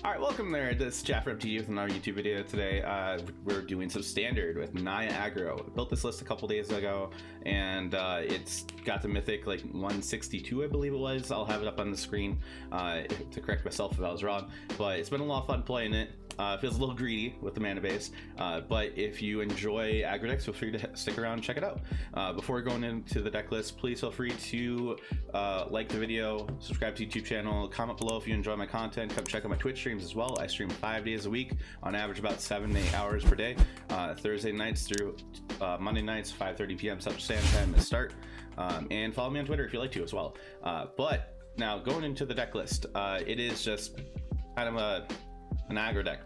Alright, welcome there. This is Jaffer MTG with another YouTube video today. We're doing some standard with Naya Aggro. I built this list a couple days ago, and it's got the Mythic like 162, I believe it was. I'll have it up on the screen to correct myself if I was wrong. But it's been a lot of fun playing it. Feels a little greedy with the mana base, but if you enjoy aggro decks, feel free to stick around and check it out. Before going into the deck list, please feel free to like the video, subscribe to the YouTube channel, comment below if you enjoy my content. Come check out my Twitch streams as well. I stream 5 days a week, on average about 7 to 8 hours per day. Thursday nights through Monday nights, 5:30 p.m. Central Standard Time to start. And follow me on Twitter if you like to as well. But now going into the deck list, it is just kind of an aggro deck.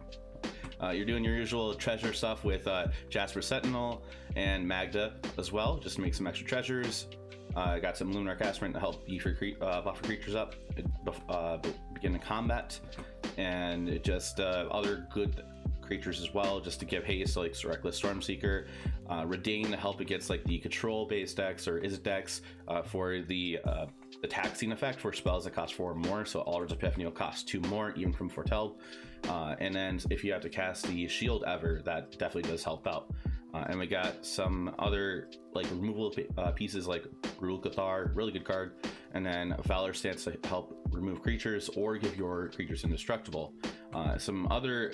You're doing your usual treasure stuff with Jasper Sentinel and Magda as well, just to make some extra treasures. Got some Lunar Casperant to help buffer creatures up beginning combat, and just other good creatures as well, just to give haste, like Reckless Stormseeker, Redain to help against like the control based decks or Izzet decks for the taxing effect for spells that cost 4 or more. So Alder's Epiphany will cost 2 more, even from Foretelled. And then if you have to cast the Shield ever, that definitely does help out. And we got some other like removal pieces like Gruul Cathar, really good card, and then Valor Stance to help remove creatures or give your creatures indestructible. Some other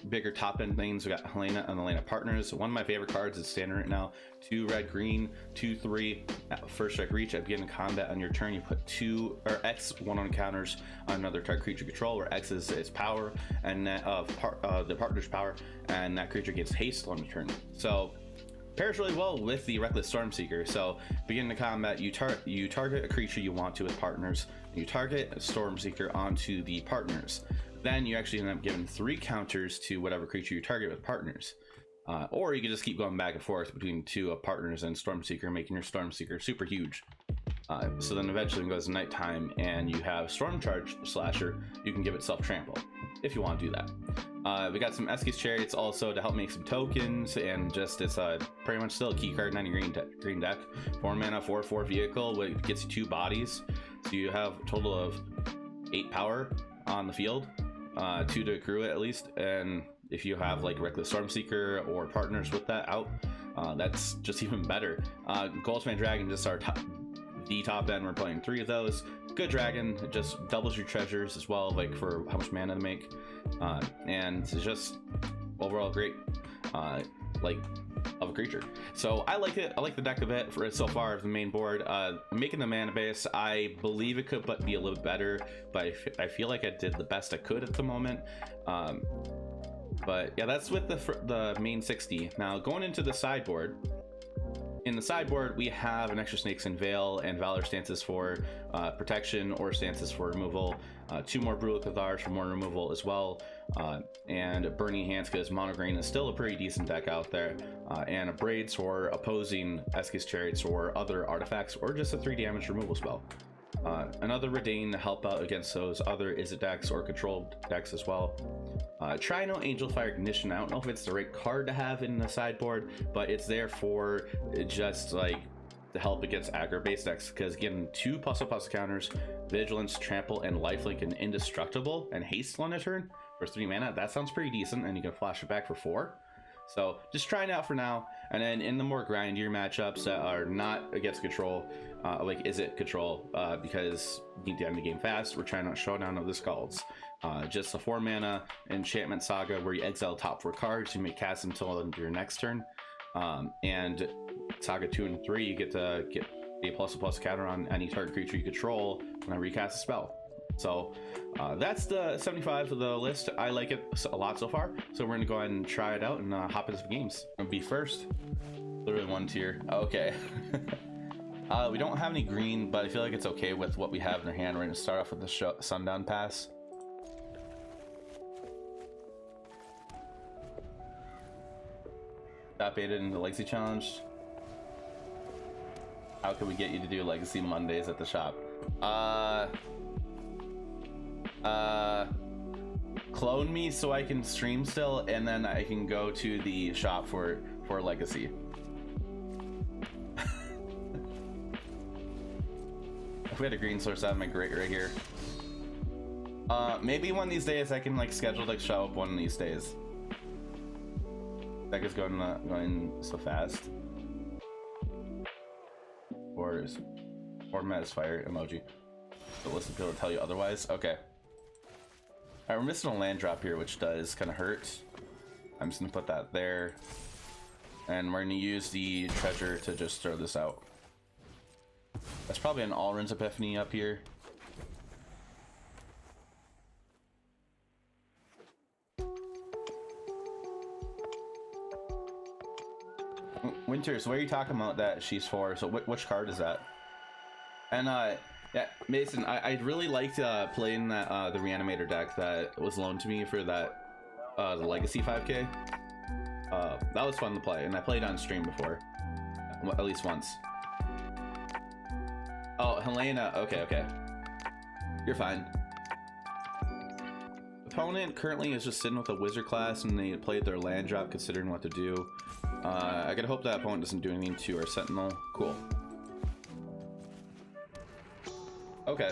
bigger top end things, we got Helena and Helena Partners. One of my favorite cards is standard right now. 2 red green, 2/3 first strike reach. At beginning of combat on your turn, you put 2 or X 1 counters on another target creature control, where X is its power and that the partner's power, and that creature gets haste on the turn. So pairs really well with the Reckless Stormseeker. So beginning the combat, you target a creature you want to with partners, and you target a Stormseeker onto the partners. Then you actually end up giving 3 counters to whatever creature you target with partners. Or you can just keep going back and forth between 2 of partners and Stormseeker, making your Stormseeker super huge. So then eventually when it goes to nighttime and you have Stormcharge Slasher, you can give it Self-Trample if you want to do that. We got some Eske's Chariots also to help make some tokens, and just it's pretty much still a key card 90 green deck. 4 mana, 4/4 vehicle, which gets you 2 bodies. So you have a total of 8 power on the field. 2 to accrue it at least, and if you have like Reckless Stormseeker or partners with that out, that's just even better. Goldspan Dragon, just our top end, we're playing 3 of those. Good dragon, it just doubles your treasures as well, like for how much mana to make, and it's just overall great like of a creature. So I like it. I like the deck a bit for it so far of the main board. Making the mana base, I believe it could be a little bit better, but I feel like I did the best I could at the moment. But yeah, that's with the main 60. Now going into the sideboard. In the sideboard, we have an extra Snakes and Veil and Valor stances for protection or stances for removal. 2 more Gruul Cathars for more removal as well. And Burning Hands, because Mono Green is still a pretty decent deck out there. And a Braids for opposing Eske's Chariots or other artifacts, or just a 3 damage removal spell. Another Redain to help out against those other Izzet decks or controlled decks as well. Trino Angel Fire Ignition, I don't know if it's the right card to have in the sideboard, but it's there for just like to help against aggro based decks, because getting 2 +++ counters, Vigilance, Trample, and Lifelink, and Indestructible and Haste on a turn for 3 mana, that sounds pretty decent, and you can flash it back for 4. So just trying it out for now, and then in the more grindier matchups that are not against control, like Izzet control, because you need to end the game fast, we're trying out Showdown of the Skalds. Just a 4 mana enchantment saga where you exile top 4 cards, you may cast until your next turn. And saga 2 and 3, you get to get a ++ counter on any target creature you control whenever you cast a spell. So that's the 75 of the list. I like it a lot so far, so we're gonna go ahead and try it out and hop into some games. I'll be first. Literally 1 tier. Okay. We don't have any green, but I feel like it's okay with what we have in our hand. We're gonna start off with the Sundown Pass. Got baited in the Legacy Challenge. How can we get you to do Legacy Mondays at the shop? Clone me so I can stream still, and then I can go to the shop for Legacy. If we had a green source, that'd make great right here. Maybe one of these days I can like schedule like show up one of these days. Deck is going so fast. Or format is fire emoji. But listen to people tell you otherwise. Okay. Alright, we're missing a land drop here, which does kind of hurt. I'm just gonna put that there. And we're gonna use the treasure to just throw this out. That's probably an Alrund's Epiphany up here. Winters, what are you talking about that she's for? So which card is that? And yeah, Mason, I really liked playing that the Reanimator deck that was loaned to me for that the Legacy 5K. That was fun to play, and I played on stream before, at least once. Oh, Helena, okay. You're fine. Opponent currently is just sitting with a wizard class, and they played their land drop considering what to do. I gotta hope that opponent doesn't do anything to our Sentinel. Cool. Okay.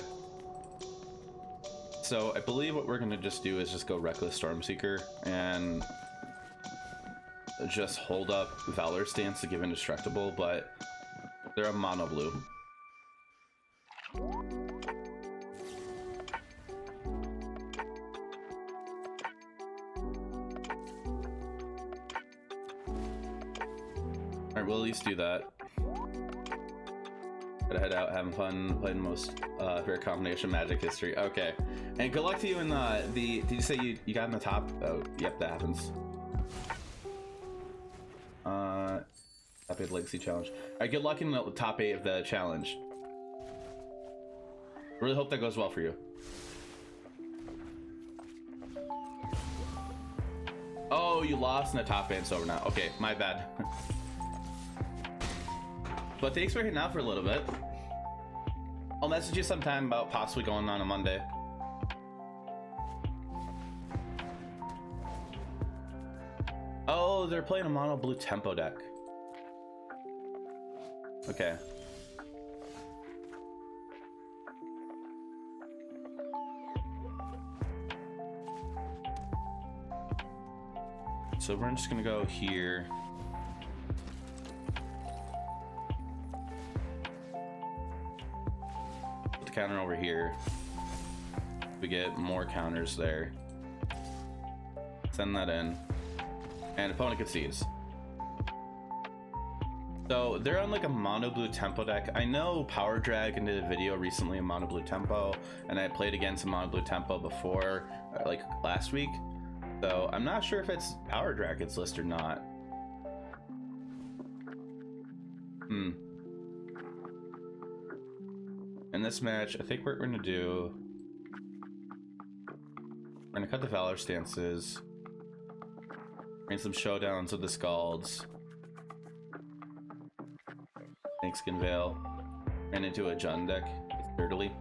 So I believe what we're gonna just do is just go Reckless Stormseeker and just hold up Valor Stance to give Indestructible, but they're a mono blue. Alright, we'll at least do that. Gotta head out, having fun, playing the most favorite combination Magic history. Okay. And good luck to you in the did you say you got in the top? Oh, yep, that happens. Top 8 Legacy Challenge. Alright, good luck in the top 8 of the challenge. Really hope that goes well for you. Oh, you lost in the top 8, it's over now. Okay, my bad. But thanks for hitting out for a little bit. I'll message you sometime about possibly going on a Monday. Oh, they're playing a mono blue tempo deck. Okay. So we're just gonna go here. Put the counter over here. We get more counters there. Send that in. And opponent concedes. So they're on like a mono blue tempo deck. I know Power Dragon did a video recently in mono blue tempo, and I played against a mono blue tempo before, like last week. So I'm not sure if it's Power Dragon's list or not. In this match, I think what we're gonna do, we're gonna cut the Valor Stances, bring some showdowns with the Scalds, Snakeskin Veil, and into a Jund deck. It's dirtily.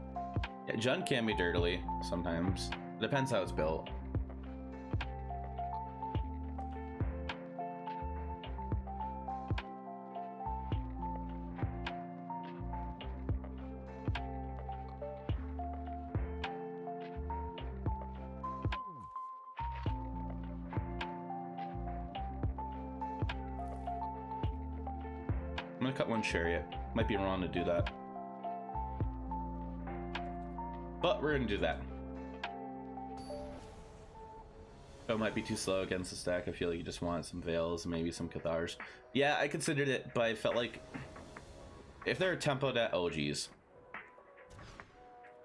Yeah, Jund can be dirtily sometimes. It depends how it's built. I'm gonna cut one Chariot. Might be wrong to do that, but we're gonna do that. So it might be too slow against the stack. I feel like you just want some Veils and maybe some Cathars. Yeah, I considered it, but I felt like if they're tempoed at OGs,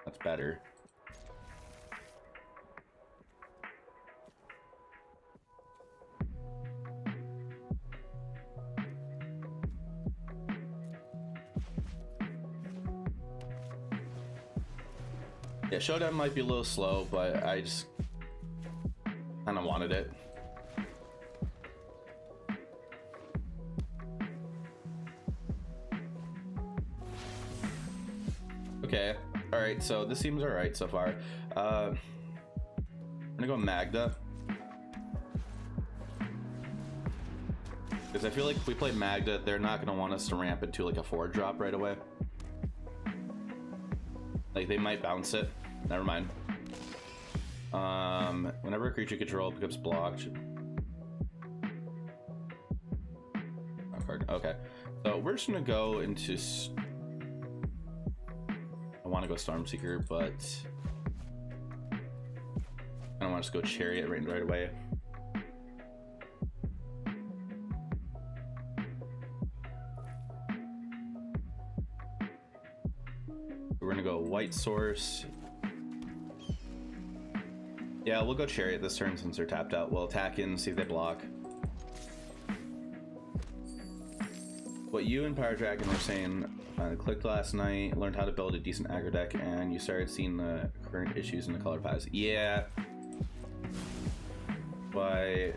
that's better. Yeah, Showdown might be a little slow, but I just kind of wanted it. Okay, alright, so this seems alright so far. I'm gonna go Magda. Because I feel like if we play Magda, they're not gonna want us to ramp into like a 4-drop right away. Like they might bounce it. Never mind. Whenever a creature control becomes blocked. Okay, so we're just gonna go into. I want to go Stormseeker, but I don't want to just go Chariot right away. We're gonna go White Source. Yeah, we'll go Chariot this turn since they're tapped out. We'll attack in, see if they block. What you and Power Dragon were saying, clicked last night, learned how to build a decent aggro deck, and you started seeing the current issues in the color paths. Yeah. Why?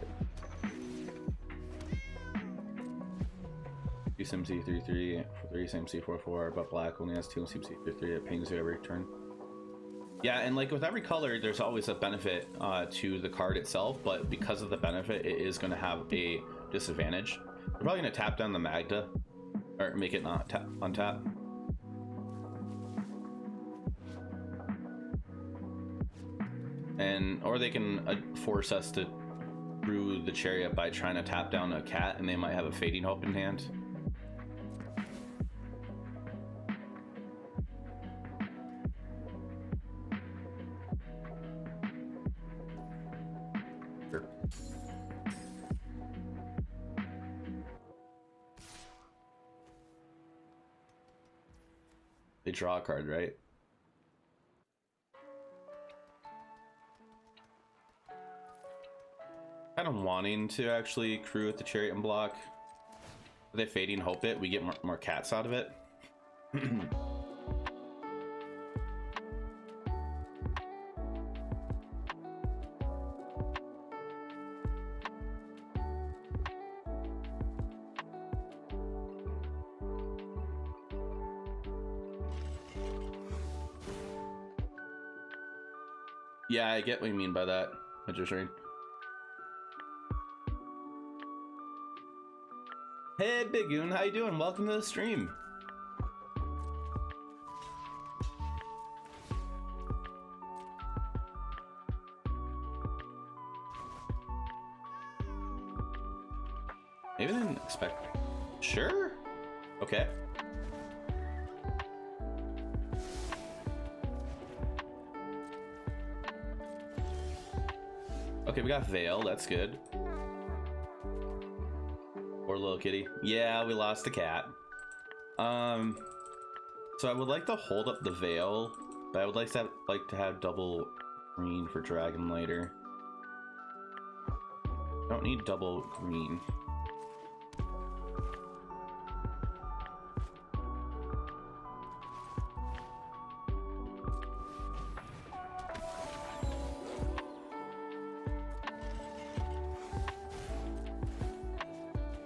Two SimC 3/3, 3 SimC 4/4, but black only has 2 SimC 3/3. It pings you every turn. Yeah, and like with every color, there's always a benefit to the card itself, but because of the benefit, it is going to have a disadvantage. We're probably going to tap down the Magda, or make it not untap. And or they can force us to brew the Chariot by trying to tap down a cat, and they might have a Fading Hope in hand. Sure. They draw a card, right? Kind of wanting to actually crew with the Chariot and block. If they Fading Hope it, we get more cats out of it. Yeah, I get what you mean by that, Magician. Hey, Bigoon, how you doing? Welcome to the stream. Maybe I didn't expect. Sure. Okay. Okay, we got Veil. That's good. Poor little kitty. Yeah, we lost the cat. So I would like to hold up the Veil, but I would like to have double green for Dragon later. Don't need double green.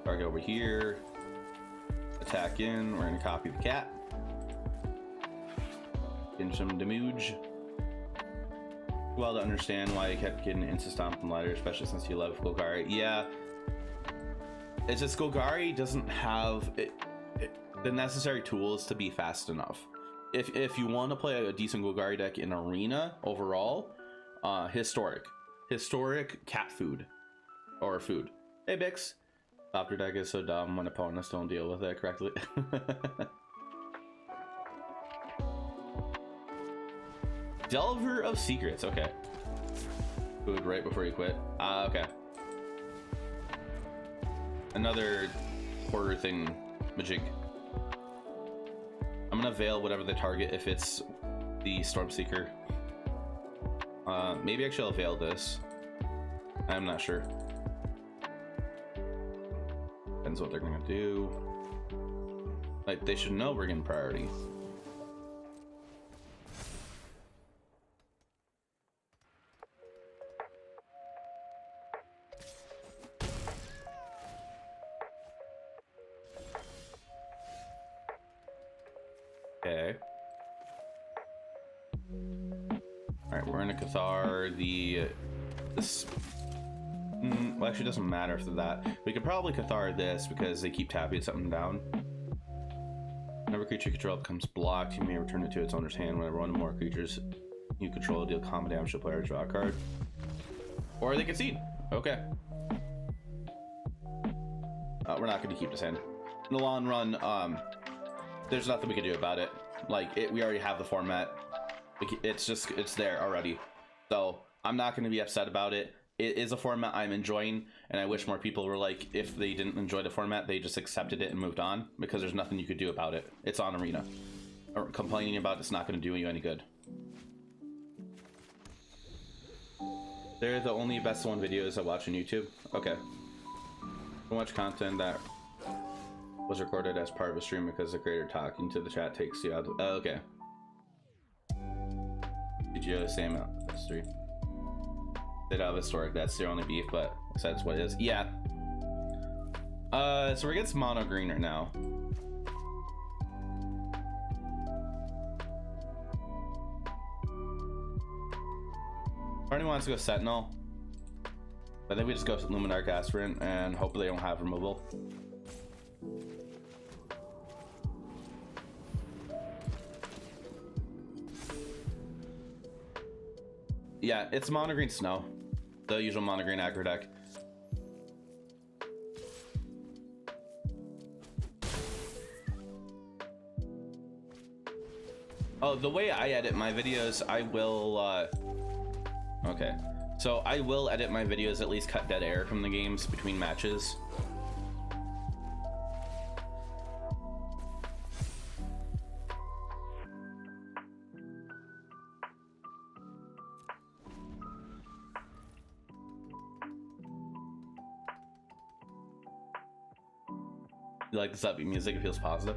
Target over here. Attack in. We're gonna copy the cat. Get some damage. Well, to understand why you kept getting Insta-Stomp and Ladder, especially since you love Golgari. Yeah. It's just Golgari doesn't have the necessary tools to be fast enough. If you want to play a decent Golgari deck in Arena overall, historic cat food or food. Hey Bix. Copter deck is so dumb when opponents don't deal with it correctly. Delver of Secrets, okay. Food right before you quit. Okay. Another horror thing, Majig. I'm gonna Veil whatever the target if it's the Stormseeker. Maybe actually I'll Veil this. I'm not sure. Depends what they're gonna do. Like, they should know we're getting priority. Okay. Alright, we're in a Cathar. This well, actually, it doesn't matter for that. We could probably Cathar this because they keep tapping something down. Whenever creature control becomes blocked, you may return it to its owner's hand. Whenever one or more creatures You control, deal common damage to player, draw a card. Or they concede. Okay. We're not going to keep this hand. In the long run, there's nothing we can do about it. Like, we already have the format. It's there already. So I'm not going to be upset about it. It is a format I'm enjoying, and I wish more people were like, if they didn't enjoy the format, they just accepted it and moved on, because there's nothing you could do about it. It's on Arena. Or complaining about it's not going to do you any good. They're the only best one videos I watch on YouTube. Okay. So much content that was recorded as part of a stream because the creator talking to the chat takes you out. Okay. Did you same history? They have historic. That's their only beef, but that's what it is. Yeah. So we're against mono green right now. Party wants to go Sentinel. I think we just go to Luminarch Aspirant and hope they don't have removal. Yeah, it's mono green snow. The usual mono green aggro deck. Oh, the way I edit my videos, I will okay. So I will edit my videos, at least cut dead air from the games between matches. You like this upbeat music? It feels positive.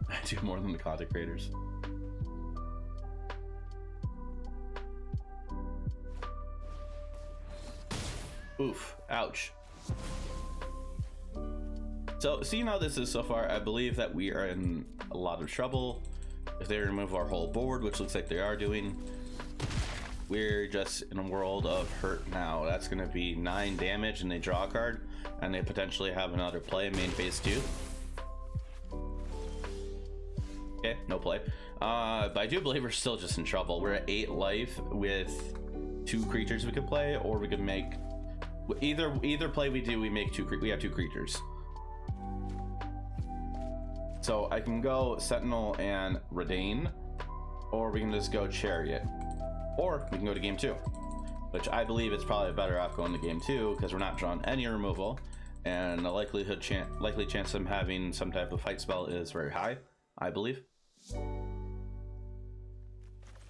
I do more than the content creators. Oof, ouch. So, seeing how this is so far, I believe that we are in a lot of trouble. If they remove our whole board, which looks like they are doing, we're just in a world of hurt now. That's going to be 9 damage and they draw a card, and they potentially have another play in main phase 2. Okay, no play. But I do believe we're still just in trouble. We're at 8 life with 2 creatures we could play, or we could make either play we do, we have 2 creatures. So I can go Sentinel and Redain, or we can just go Chariot, or we can go to game 2, which I believe it's probably better off going to game 2 because we're not drawing any removal, and the likely chance of having some type of fight spell is very high, I believe.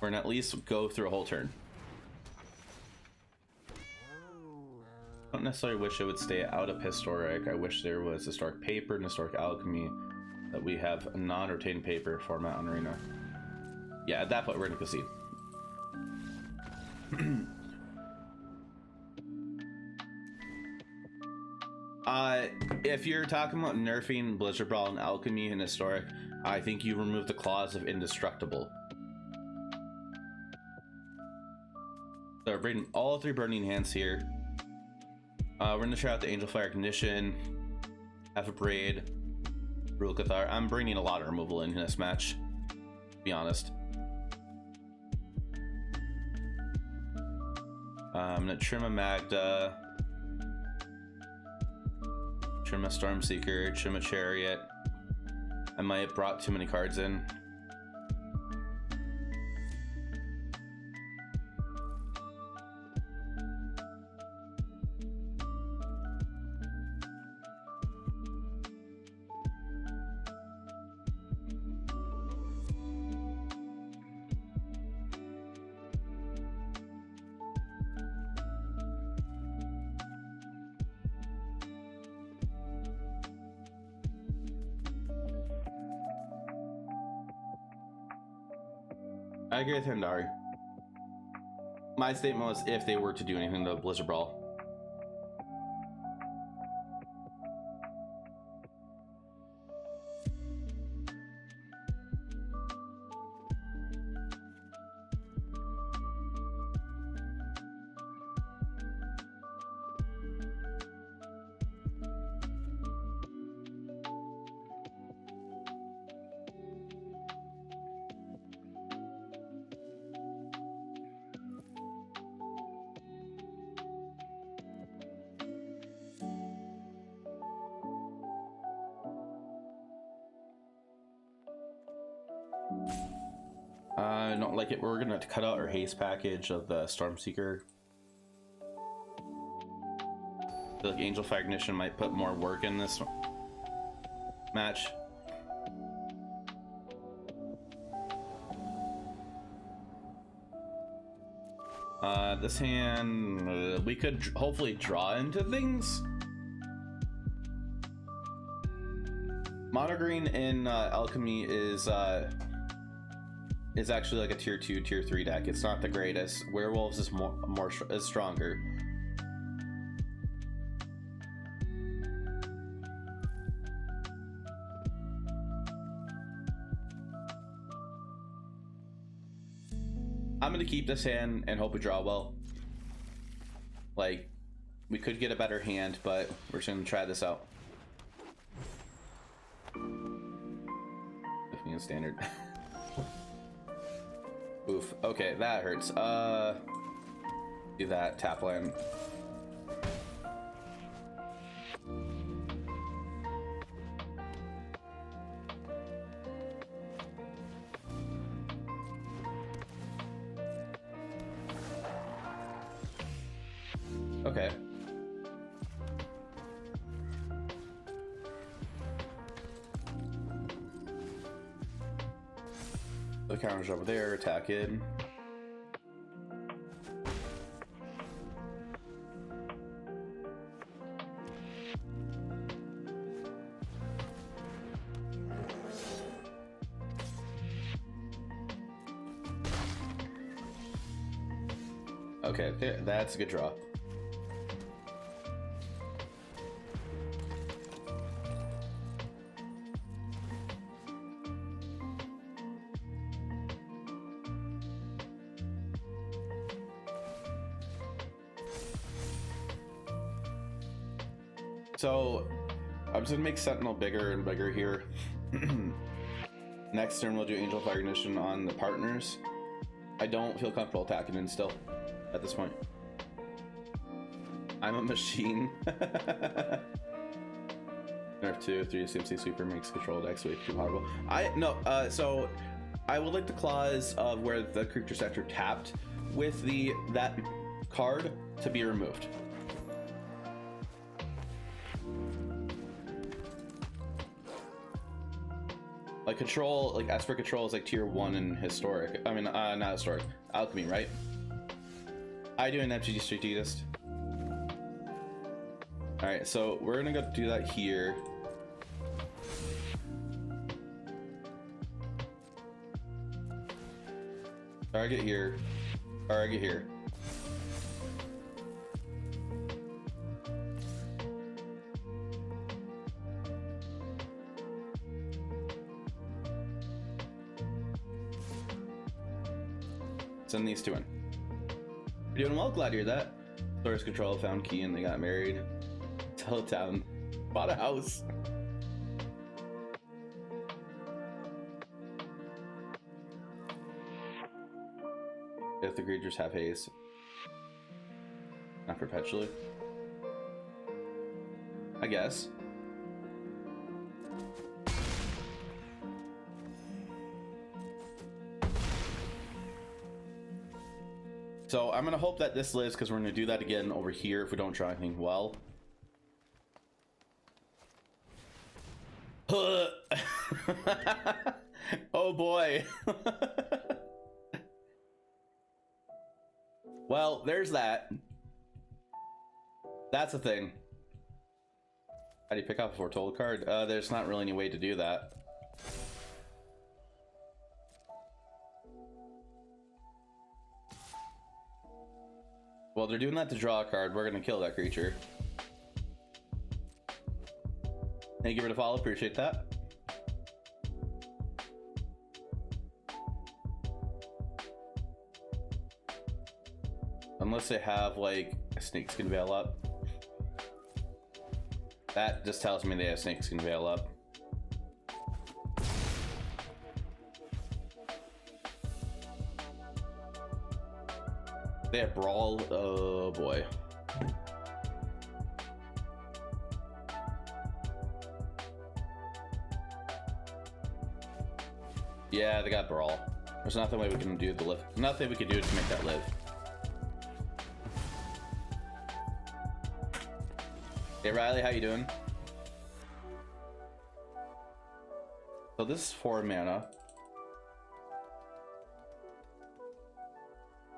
We're gonna at least go through a whole turn. I don't necessarily wish it would stay out of historic. I wish there was historic paper and historic alchemy, that we have a non-retained paper format on Arena. Yeah, at that point we're gonna concede. If you're talking about nerfing Blizzard Brawl and alchemy and historic, I think you remove the clause of indestructible. So we're bringing all 3 burning hands here. We're gonna try out the Angel Fire Ignition, have a Braid, Gruul Cathar. I'm bringing a lot of removal in this match, to be honest. I'm gonna trim a Magda, trim a Stormseeker, trim a Chariot. I might have brought too many cards in. I agree with Hindari. My statement was if they were to do anything to Blizzard Brawl. don't like it. We're gonna cut out our haste package of the Stormseeker. I feel like Angel Fire Ignition might put more work in this match. This hand, we could hopefully draw into things. Mono green in Alchemy is actually like a tier 2, tier 3 deck. It's not the greatest. Werewolves is is stronger. I'm gonna keep this hand and hope we draw well. Like, we could get a better hand, but we're just gonna try this out. Lifting in standard. Oof. Okay, that hurts. Do that. Tap land. Okay. The counter's over there, attack in. Okay, that's a good draw. So I'm just gonna make Sentinel bigger and bigger here. Next turn we'll do Angel Fire Ignition on the partners. I don't feel comfortable attacking in still at this point. I'm a machine. Nerf 2, 3 CMC Sweeper makes control decks way too powerful. So I would like the clause of where the creature sector tapped with that card to be removed. Like control, like Esper control is like tier 1 in historic. I mean, not historic. Alchemy, right? I do an MTG strategist. All right, so we're gonna go do that here. Target here. Target here. Send these two in. You're doing well, glad to hear that. Source control found key and they got married. Teletown bought a house. If the creatures have haste. Not perpetually. I guess. So I'm gonna hope that this lives because we're gonna do that again over here if we don't draw anything well. Oh boy. Well, there's that. That's a thing. How do you pick up a foretold card? There's not really any way to do that. Well, they're doing that to draw a card. We're gonna kill that creature. Thank you for the follow. Appreciate that. Unless they have like a snakeskin veil up. That just tells me they have snakeskin veil up. They have brawl. Oh boy. Yeah, they got brawl. There's nothing way we can do to live. Nothing we can do to make that live. Hey Riley, how you doing? So this is 4 mana.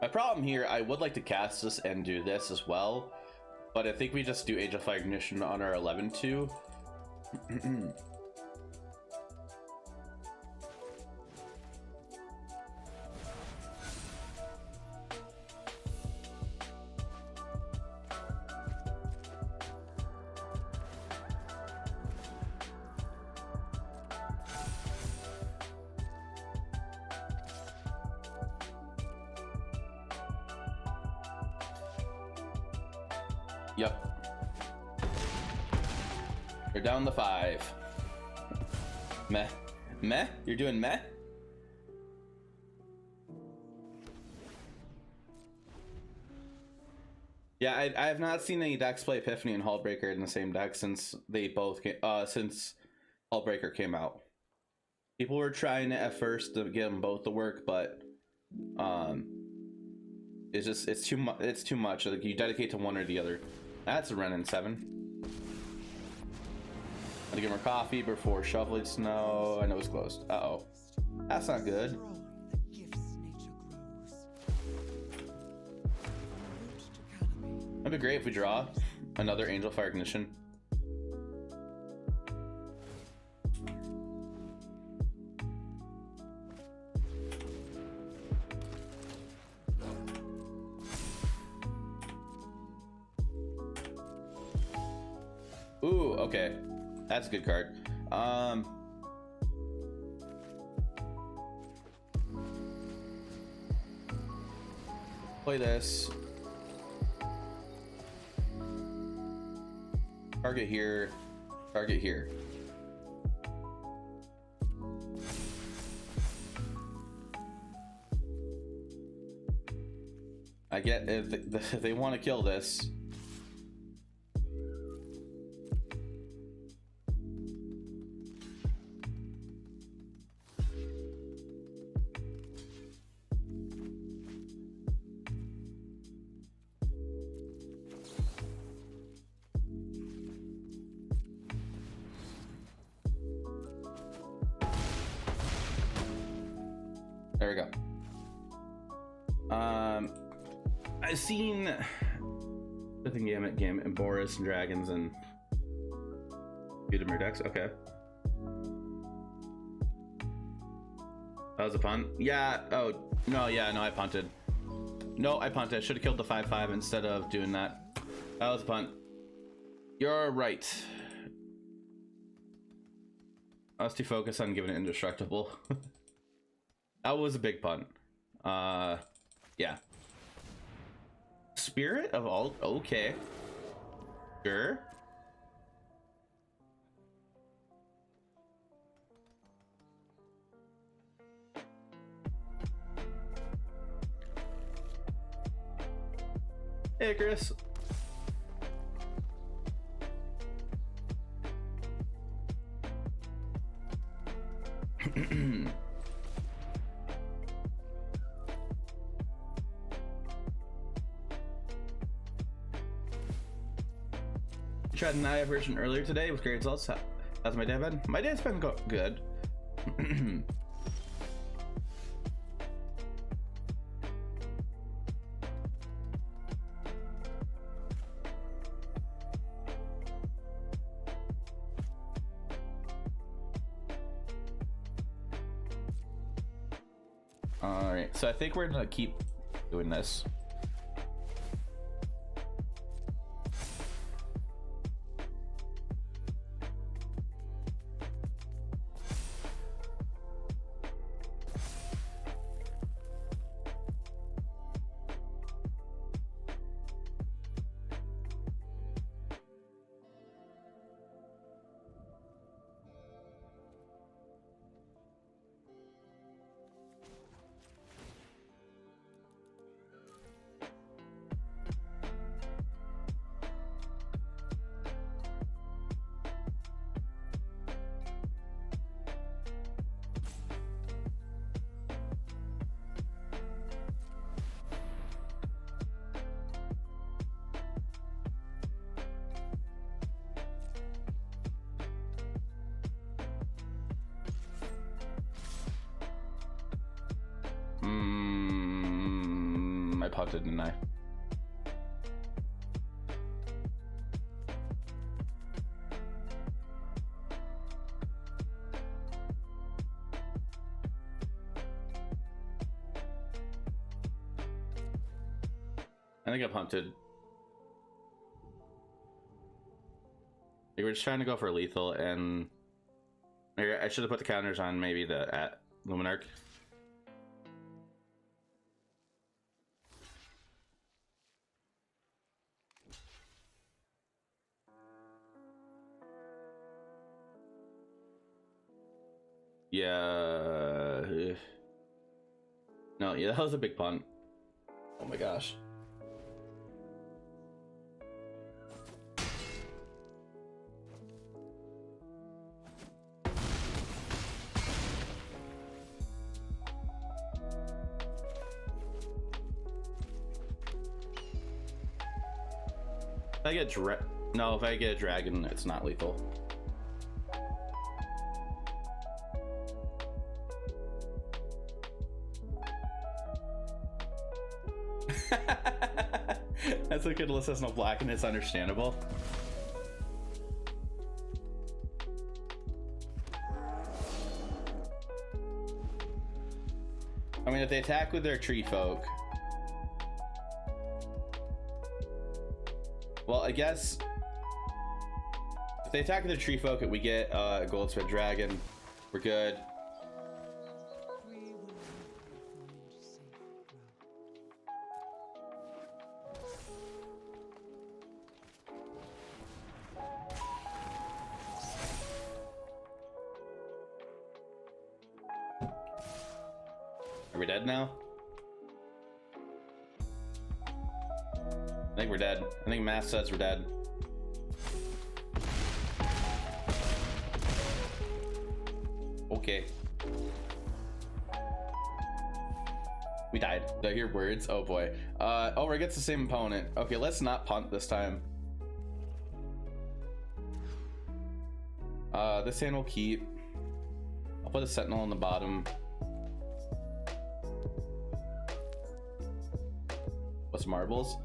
My problem here, I would like to cast this and do this as well, but I think we just do Age of Fire Ignition on our 11-2. Yep. You're down the 5. Meh. Meh? You're doing meh? Yeah, I have not seen any decks play Epiphany and Hullbreaker in the same deck since they both came, since Hullbreaker came out. People were trying at first to get them both to work, but it's too much. It's too much. Like, you dedicate to one or the other. That's a Renin 7. Had to give her coffee before shoveling snow. I know it's closed. Uh-oh. That's not good. That'd be great if we draw another Angel Fire Ignition. Ooh, okay. That's a good card. Play this. Target here. Target here. I get if they want to kill this. There we go. I've seen Gamut, and Boris and Dragons and Udemir decks. Okay. That was a punt. Yeah. Oh no. Yeah. No, I punted. No, I punted. I should have killed the 5/5 instead of doing that. That was a punt. You're right. I was too focused on giving it indestructible. That was a big punt. Yeah. Spirit of all. Okay. Sure. Hey, Chris. You tried the Naya version earlier today with great results. How's my day been? My day's been good. Alright, so I think we're gonna keep doing this. I punted, didn't I? I think I punted. We're just trying to go for lethal, and I should have put the counters on maybe the Luminarch. Yeah. No, yeah, that was a big punt. Oh my gosh. If I get if I get a dragon, it's not lethal. That's a good list. Has no black, and it's understandable. I mean, if they attack with their tree folk, well, I guess if they attack with their tree folk, we get a goldsmith dragon. We're good. Are we dead now? I think we're dead. I think math says we're dead. Okay. We died. Did I hear words? Oh boy. Oh, we're against the same opponent. Okay, let's not punt this time. This hand will keep. I'll put a sentinel on the bottom. What's marbles?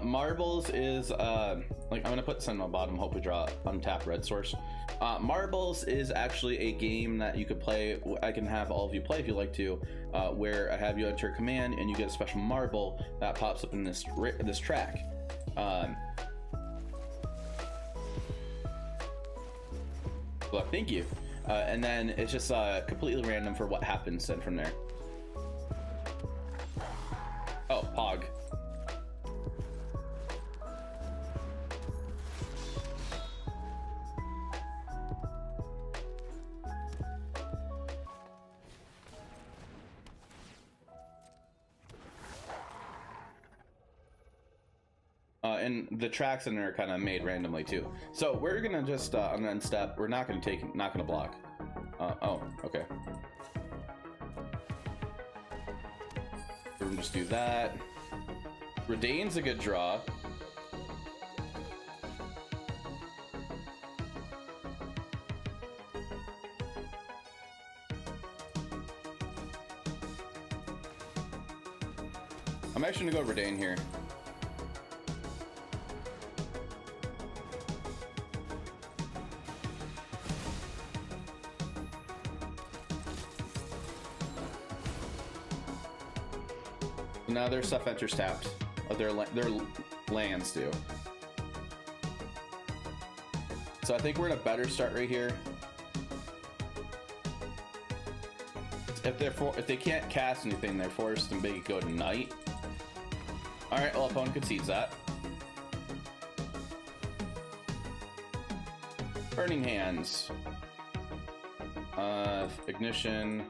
Marbles is like, I'm gonna put sentinel bottom, hope we draw untap red source. Marbles is actually a game that you could play. I can have all of you play if you like to, where I have you enter command and you get a special marble that pops up in this track. Well, thank you. And then it's just completely random for what happens then from there. Oh, Pog. And the tracks in there are kind of made randomly too. So we're gonna just on the end step, we're not gonna block. Oh, okay. We're gonna just do that. Redain's a good draw. I'm actually gonna go Redain here. Now their stuff enters tapped. Oh, their lands do. So I think we're in a better start right here. If they can't cast anything, they're forced to maybe go to night. All right, well, opponent concedes that. Burning Hands. Ignition.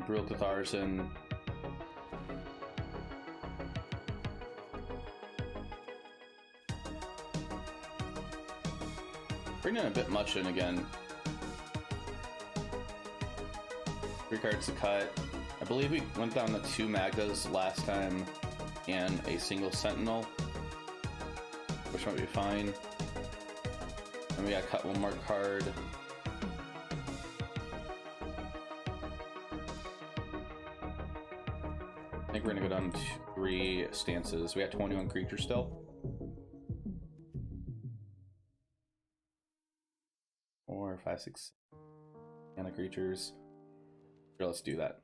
Gruul Catharsin. Bring in a bit much in again. 3 cards to cut. I believe we went down to 2 Magdas last time and a single Sentinel, which might be fine. And we gotta cut one more card. I think we're gonna go down to 3 stances. We got 21 creatures still. 4, 5, 6 mana creatures. Sure, let's do that.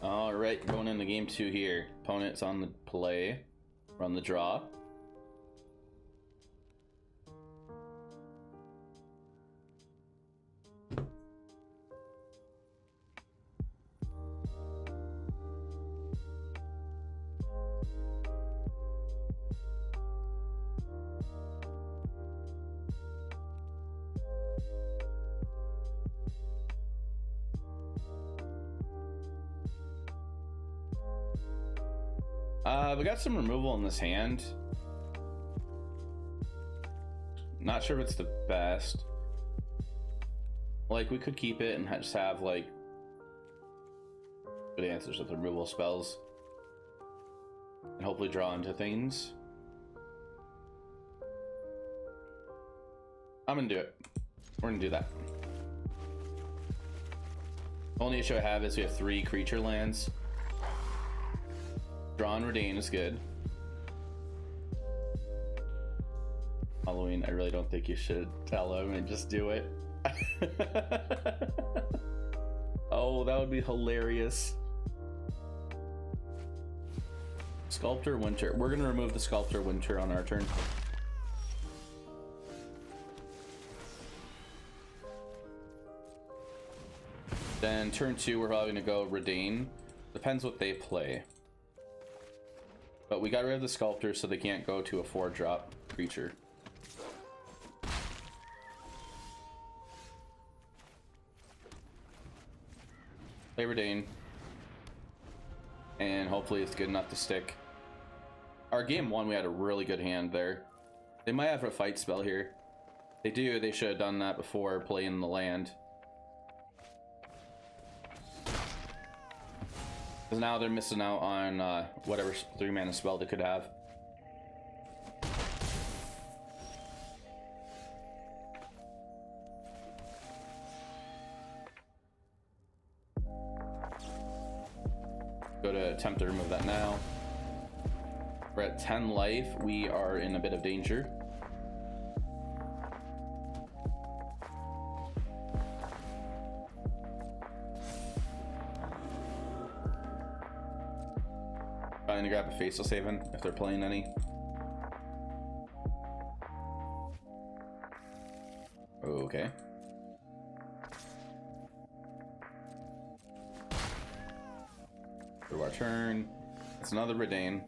All right, going into game 2 here. Opponent's on the play. We're on the draw. We got some removal in this hand. Not sure if it's the best. Like, we could keep it and just have, like, good answers with the removal spells. And hopefully draw into things. I'm gonna do it. We're gonna do that. Only issue I have is we have 3 creature lands. Draw and Redain is good. Halloween, I really don't think you should tell him and just do it. Oh, that would be hilarious. Sculptor Winter. We're gonna remove the Sculptor Winter on our turn. Then turn 2, we're probably gonna go Redain. Depends what they play. But we got rid of the Sculptor so they can't go to a 4-drop creature. Play Redain. And hopefully it's good enough to stick. Our game 1, we had a really good hand there. They might have a fight spell here. They do, they should have done that before playing the land. Because now they're missing out on whatever 3-mana spell they could have. Go to attempt to remove that now. We're at 10 life. We are in a bit of danger. Trying to grab a Faceless Haven if they're playing any. Okay. Through our turn. It's another Redain.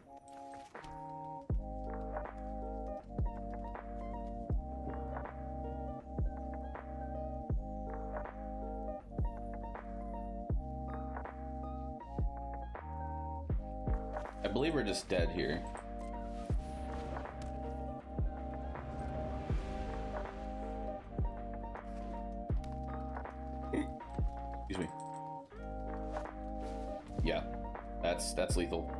I believe we're just dead here. Excuse me. Yeah, that's lethal.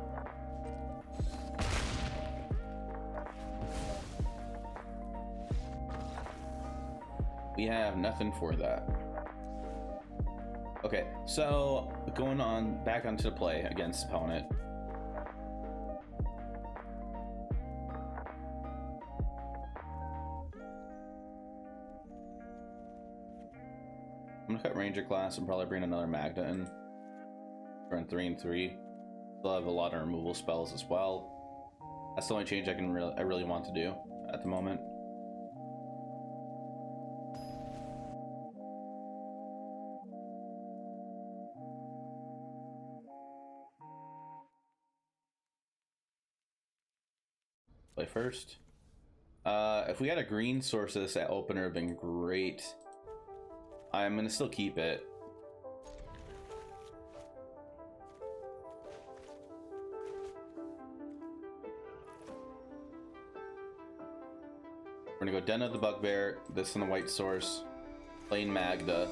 We have nothing for that. Okay, so going on back onto the play against opponent. I'm gonna cut Ranger class and probably bring another Magda in. Run 3 and 3. Still have a lot of removal spells as well. That's the only change I really want to do at the moment. Play first. If we had a green source of this at opener, it would have been great. I'm gonna still keep it. We're gonna go Den of the Bugbear, this in the white source, plain Magda.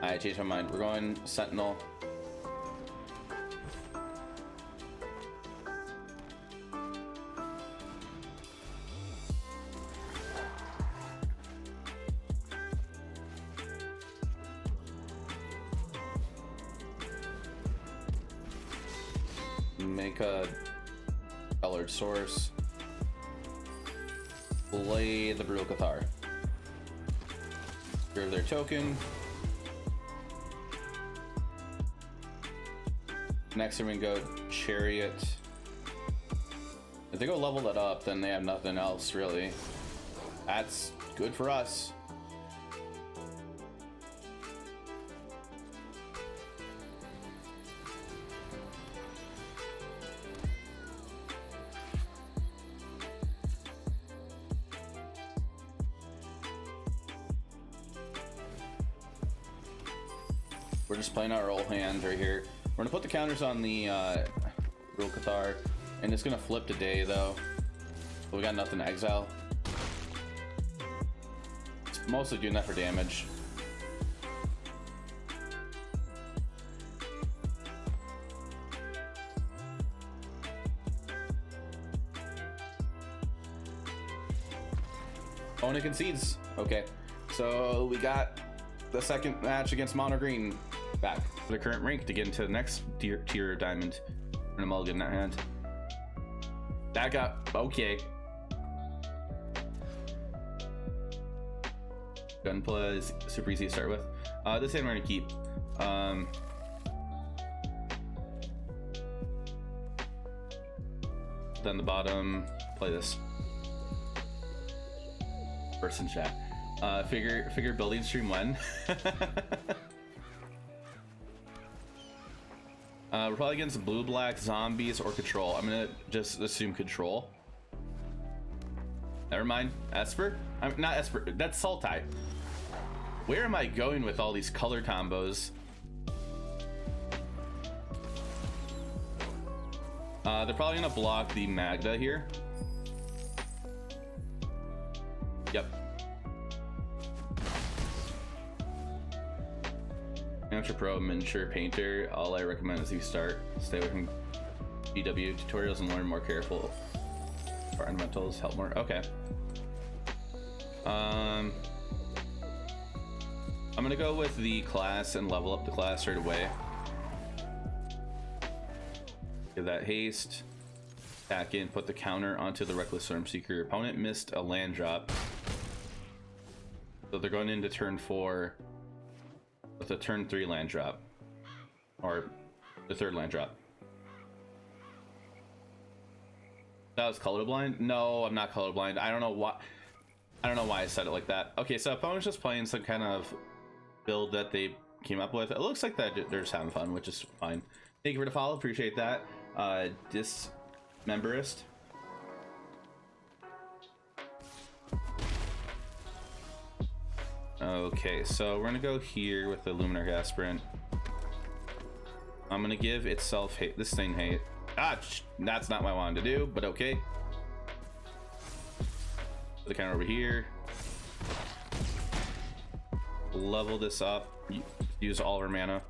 I changed my mind. We're going Sentinel. Make a colored source. Play the Gruul Cathar. Grab their token. Next, we can go Chariot. If they go level that up, then they have nothing else really. That's good for us. We're just playing our old hand right here. We're gonna put the counters on the Gruul Cathar, and it's gonna flip today though. But we got nothing to exile. It's mostly doing that for damage. Oh, and it concedes. Okay, so we got the second match against Mono Green back for the current rank to get into the next tier of diamond. And a mulligan in that hand. Back up. Okay. Gunpla is super easy to start with. This hand we're gonna keep. Then the bottom, play this. First in chat. Figure building stream when. We're probably against blue, black, zombies, or control. I'm gonna just assume control. Never mind. Esper? I'm not Esper. That's Sultai. Where am I going with all these color combos? They're probably gonna block the Magda here. Yep. Amateur Pro, Miniature Painter. All I recommend is you stay away from VW tutorials and learn more careful. Fundamentals help more. Okay. I'm gonna go with the class and level up the class right away. Give that haste. Back in, put the counter onto the Reckless Storm Seeker. Your opponent missed a land drop. So they're going into turn 4 with a turn 3 land drop. Or the third land drop. That was colorblind? No, I'm not colorblind. I don't know why I said it like that. Okay, so opponent's just playing some kind of build that they came up with. It looks like that they're just having fun, which is fine. Thank you for the follow, appreciate that. Dismemberist. Okay, so we're gonna go here with the Luminar Aspirant. I'm gonna give itself hate. This thing hate. Ah, that's not what I wanted to do, but okay. Put the counter over here. Level this up. Use all of our mana.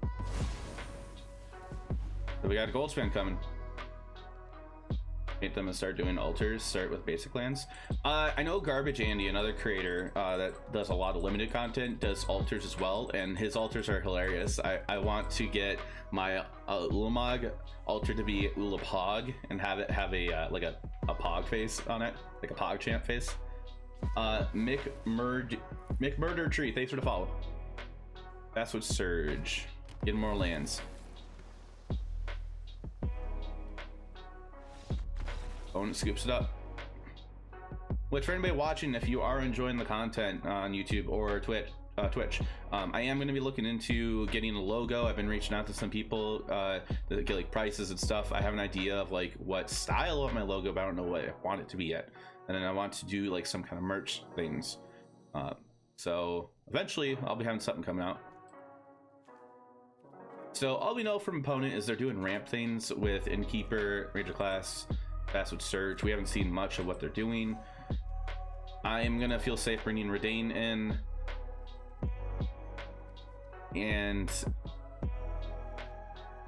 So we got a gold spin coming. Make them and start doing altars. Start with basic lands. I know Garbage Andy, another creator that does a lot of limited content, does altars as well, and his altars are hilarious. I want to get my Ulamog altar to be Ulapog and have it have a like a Pog face on it, like a Pog champ face. Mick Murder Tree, thanks for the follow. That's what Surge. Get more lands. Opponent scoops it up. Which, for anybody watching, if you are enjoying the content on YouTube or Twitch, I am going to be looking into getting a logo. I've been reaching out to some people to get like prices and stuff. I have an idea of like what style of my logo, but I don't know what I want it to be yet. And then I want to do like some kind of merch things. So eventually I'll be having something coming out. So all we know from opponent is they're doing ramp things with Innkeeper, Ranger Class, Fastwood Surge. We haven't seen much of what they're doing. I'm gonna feel safe bringing Redain in. and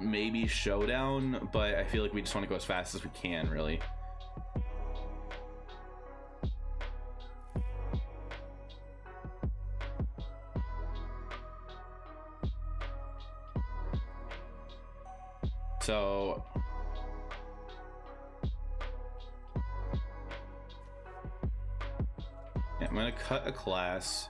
maybe Showdown, but I feel like we just want to go as fast as we can, really. So yeah, I'm gonna cut a class,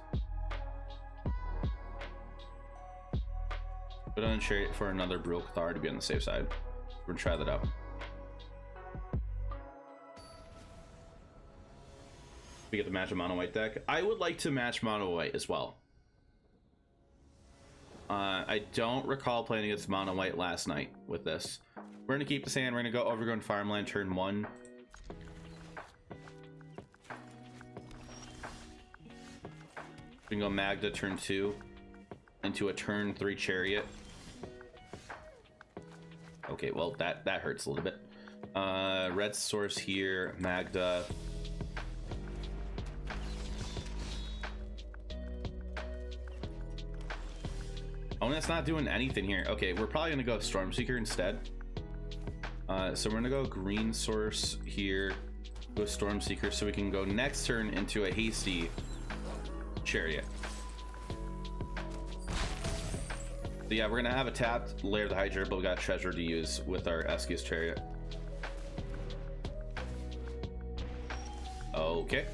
put on a chariot for another Gruul Cathar to be on the safe side. We're gonna try that out. We get to match a mono white deck. I would like to match mono white as well. I don't recall playing against mono white last night with this. We're gonna keep the sand. We're gonna go Overgrown Farmland turn 1. We can go Magda turn 2 into a turn 3 chariot. Okay, well that hurts a little bit. Red source here, Magda. Oh, that's not doing anything here. Okay, we're probably gonna go Stormseeker instead. So we're gonna go green source here, go Stormseeker, so we can go next turn into a hasty chariot. So yeah, we're gonna have a tapped Lair of the Hydra, but we got treasure to use with our Eskius chariot. Okay.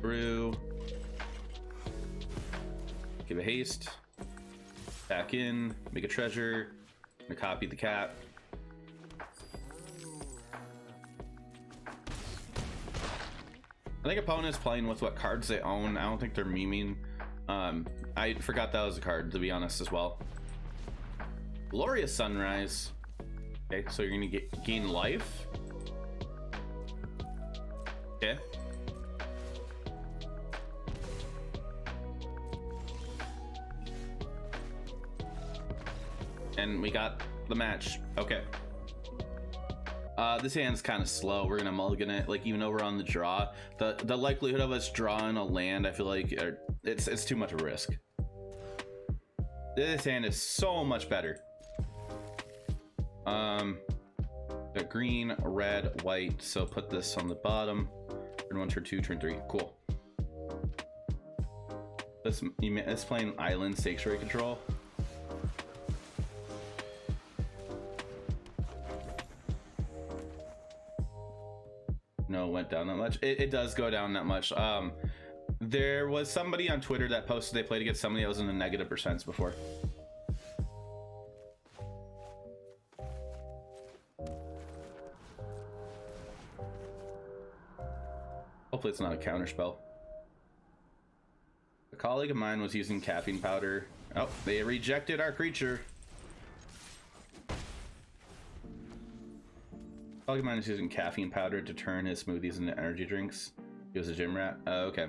Brew. Give a haste. Back in. Make a treasure. I'm gonna copy the cap. I think opponent's playing with what cards they own. I don't think they're memeing. I forgot that was a card, to be honest, as well. Glorious Sunrise. Okay, so you're gonna gain life. Okay. And we got the match. Okay. This hand's kind of slow. We're gonna mulligan it. Like, even though we're on the draw, the likelihood of us drawing a land, I feel like it's too much of a risk. This hand is so much better. Got green, red, white. So put this on the bottom. Turn 1, turn 2, turn 3. Cool. It's playing Island Sanctuary Control. No, it went down that much. It does go down that much. There was somebody on Twitter that posted they played against somebody that was in the negative percents before. Hopefully it's not a counter spell. A colleague of mine was using caffeine powder. Oh, they rejected our creature. A colleague of mine is using caffeine powder to turn his smoothies into energy drinks. He was a gym rat. Okay.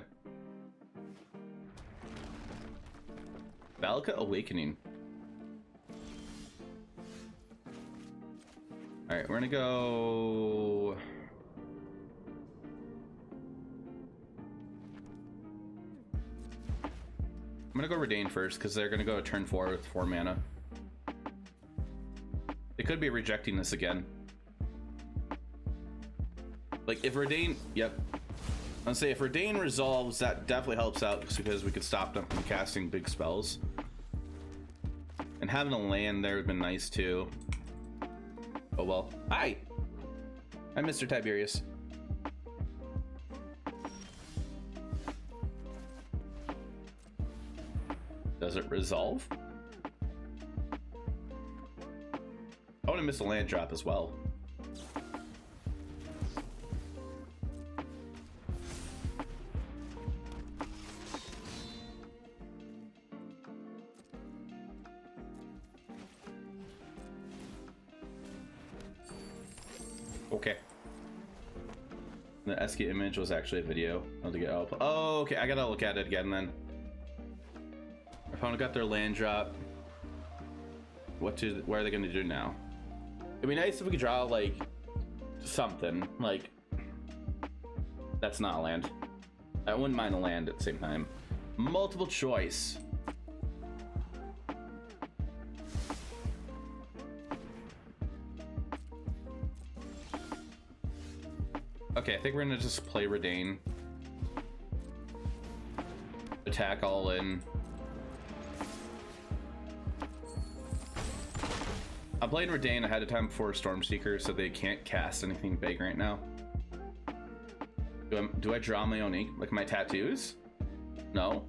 Valka Awakening. Alright, we're gonna go... I'm gonna go Redain first, because they're gonna go to turn 4 with 4 mana. They could be rejecting this again. Like, if Redain... Yep. I'll say if Redain resolves, that definitely helps out, because we could stop them from casting big spells. And having a land there would have been nice, too. Oh, well. Hi! I'm Mr. Tiberius. Does it resolve? I want to miss a land drop as well. Okay. The Eski image was actually a video. I'll get up. Oh, okay. I gotta look at it again then. Opponent got their land drop. What are they gonna do now? It'd be nice if we could draw like something. Like That's not a land. I wouldn't mind a land at the same time. Multiple choice. Okay, I think we're gonna just play Redain. Attack all in. I'm playing Redain ahead of time before Stormseeker, so they can't cast anything big right now. Do I draw my own ink? Like my tattoos? No.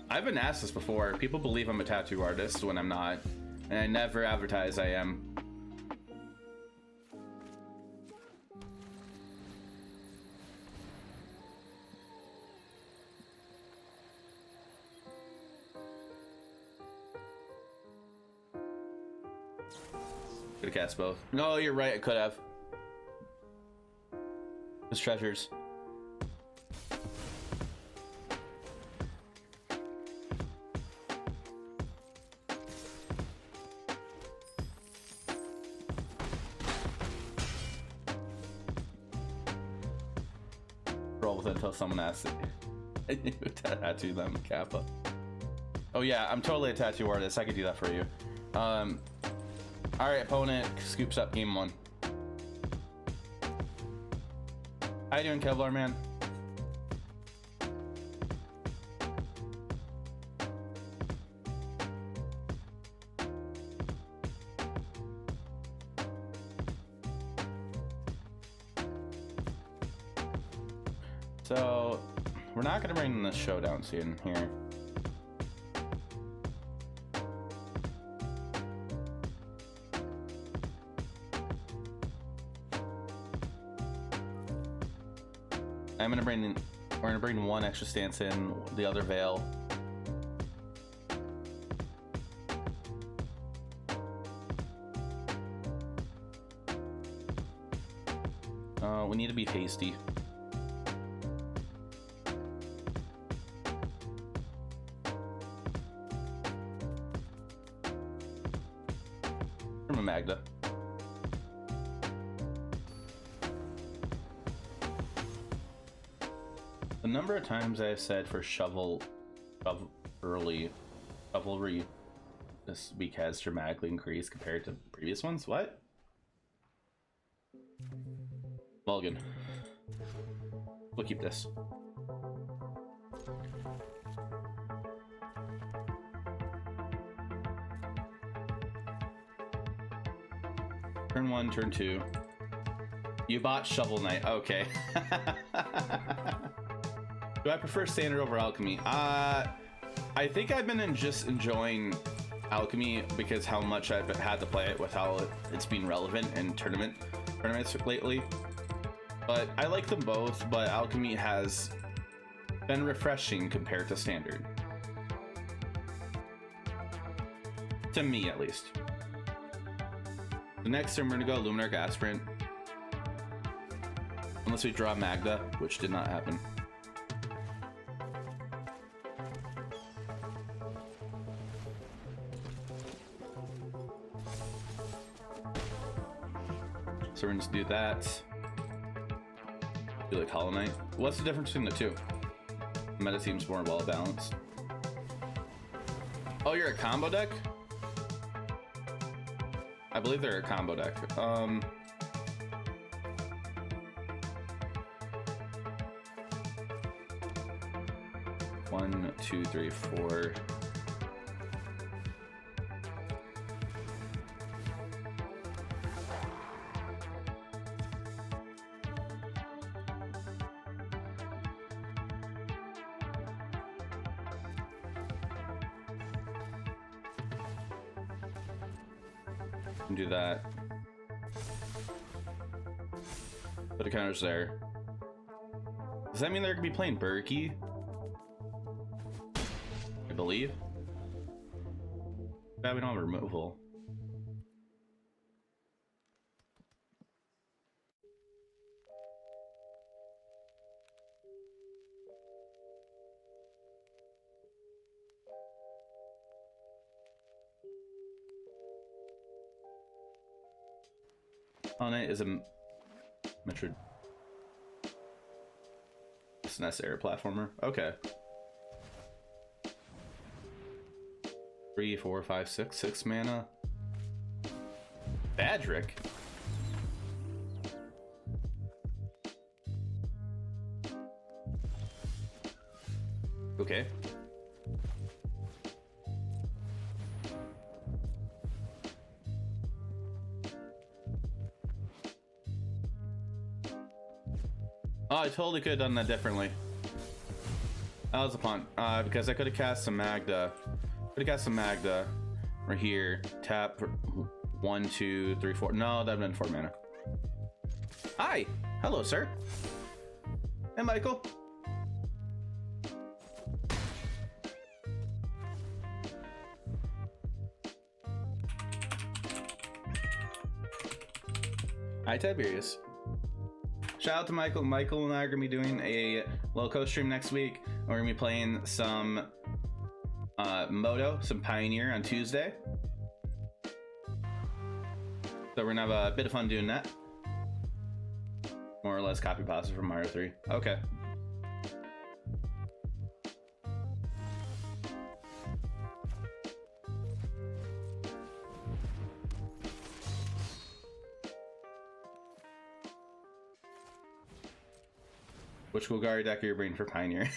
I've been asked this before. People believe I'm a tattoo artist when I'm not. And I never advertise I am. Could have cast both. No, you're right, I could have. His treasures. Roll with it until someone asks it. Tattoo them, Kappa. Oh yeah, I'm totally a tattoo artist. I could do that for you. Alright, opponent scoops up game 1. How you doing, Kevlar man? So, we're not going to bring the showdown scene here. We're gonna bring one extra stance in, the other veil. We need to be hasty. From a Magda. The number of times I've said for shovelry this week has dramatically increased compared to previous ones. What? Mulligan. We'll keep this. Turn 1, turn 2. You bought Shovel Knight. Okay. Do I prefer standard over alchemy? I think I've been just enjoying alchemy because how much I've had to play it with how it's been relevant in tournaments lately. But I like them both, but alchemy has been refreshing compared to standard. To me, at least. The next turn, we're gonna go Luminarch Aspirant. Unless we draw Magda, which did not happen. So we're gonna just do that. Do like Hollow Knight. What's the difference between the two? Meta seems more well balanced. Oh, you're a combo deck? I believe they're a combo deck. 1, 2, 3, 4. Do that. Put the counters there. Does that mean they're gonna be playing Berkey? I believe. Bad we don't have removal. On it is a Metro. SNES era platformer. Okay. 3, 4, 5, 6, 6 mana. Badrick. Okay. Oh, I totally could have done that differently. That was a punt. Because I could have cast some Magda. Could have cast some Magda right here. Tap 1, 2, 3, 4. No, that'd been 4 mana. Hi. Hello, sir. Hey, Michael. Hi, Tiberius. Shout out to Michael. Michael and I are gonna be doing a loco stream next week. We're gonna be playing some Moto, some Pioneer on Tuesday. So we're gonna have a bit of fun doing that. More or less copy pasta from Mario 3. Okay. Which Golgari deck are you bringing for Pioneer?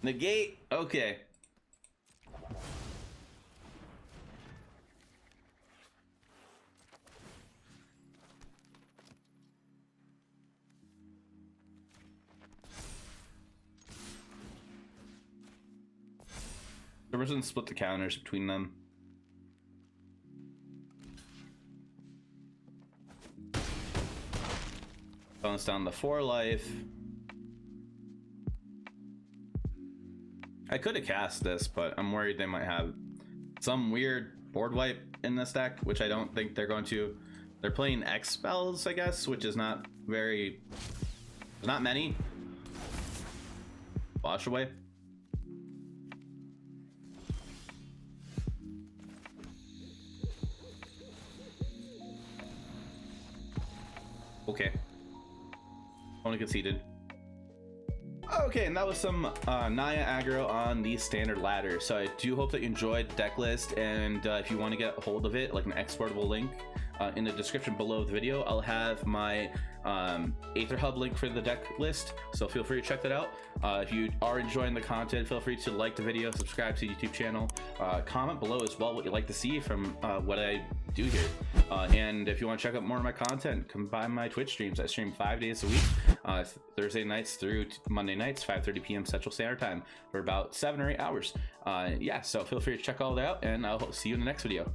Negate? Okay. The person split the counters between them. Bonus down the 4 life. I could have cast this, but I'm worried they might have some weird board wipe in this deck, which I don't think they're going to. They're playing X spells, I guess, which is not very... There's not many. Wash away. Okay. Only conceded. Okay, and that was some Naya aggro on the standard ladder. So I do hope that you enjoyed Decklist, and if you want to get a hold of it, like an exportable link in the description below the video, I'll have my Aetherhub link for the deck list, so feel free to check that out. If you are enjoying the content, feel free to like the video, subscribe to the YouTube channel, comment below as well what you'd like to see from what I do here. And if you want to check out more of my content, come by my Twitch streams. I stream 5 days a week, Thursday nights through Monday nights, 5:30 p.m. Central Standard Time for about 7 or 8 hours. Yeah, so feel free to check all that out, and I'll see you in the next video.